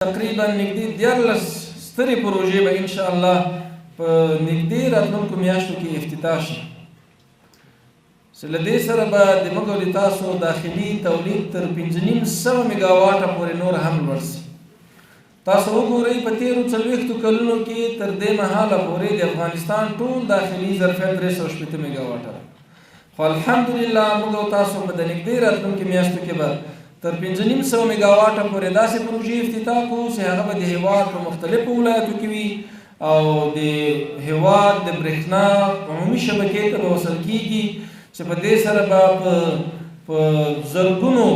تقریبا نږدې 14 سترې پروژې به انشاءالله په نږدې راتلونکو میاشتو کې افتتاح شي. له دې سره به د موږ او د تاسو داخلي تولید تر 5.5 میګاواټه پورې نور هم لوړ شي. تاسو وګورئ په تېرو 40 کلونو کې تر دې مهاله پورې د افغانستان ټول داخلي ظرفیت 380 میګاواټه ده. خو الحمدلله موږ او تاسو په د نږدې راتلونکو میاشتو کې به تر 5.5 میګاواټه پورې داسې پروژې افتتاح کوو چې هغه به د هېواد په مختلفو ولایتو کې وي او د هېواد د برېښنا عمومي شبکې ته به وصل کېږي چې په دې سره به په زرګونو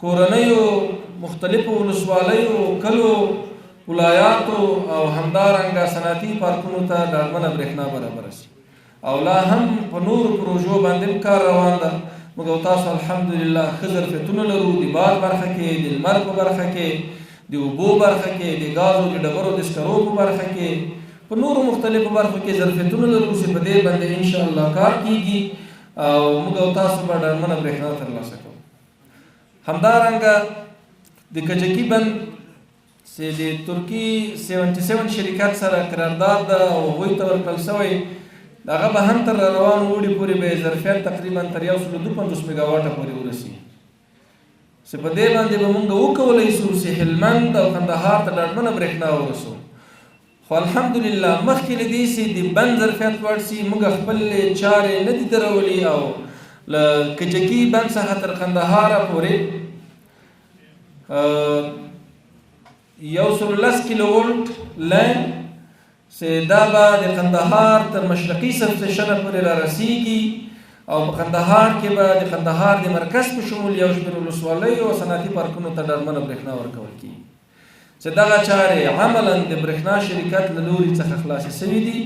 کورنیو مختلفو ولسوالیو کلو ولایاتو او همدارنګه صنعتي پارکونو ته ډاډمنه برېښنا برابره شي. او لا هم په نورو پروژو باندې کار روان ده. موږ او تاسو الحمدلله ښه ظرفیتونه لرو د باد برخه کې، د لمر په برخه کې، د اوبو برخه کې، د ګازو د ډبرو د سکرو په برخه کې، په نورو مختلفو برخو کې ظرفیتونه لرو چې په دې باندې انشاءالله کار کېږي او موږ او تاسو به ډاډمنه برېښنا ترلاسه کوو. همدارنګه د کجکي بند چې د ترکي 77 شرکت سره قرارداد ده او هغوی ته ورکړل شوی، هغه به هم تر روانو اوړي پورې به ظرفیت تقریبا تر 152 میګاواټه پورې ورسېږي چې په دې باندې به موږ وکولی شو چې هلمند او کندهار ته ډاډمنه برېښنا ورسو. خو الحمدلله مخکې له دې چې د بند ظرفیت لوړ شي موږ خپلې چارې نه دي درولي او له کجکي بند څخه تر قندهاره پورې 110 کیلو ولټ لاین چې دا به د قندهار تر مشرقي سب سټیشنه پورې را رسیږي او په قندهار کې به د قندهار د مرکز په شمول یو شمېر ولسوالیو او صنعتي پارکونو ته ډاډمنه برېښنا ورکول کېږي چې دغه چارې عملا د برېښنا شرکت له لوري څخه خلاصې شوي دي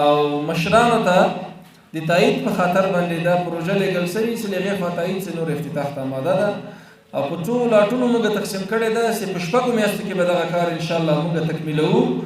او مشرانو ته د تایید په خاطر باندې دا پروژه لیږل شوي چې له هغې خوا تایید چې نور افتتاح ته آماده ده او په څو لاټونو موږ تقسیم کړې ده چې په 6 میاشتو کې به دغه کار انشاءالله موږ تکمیلوو.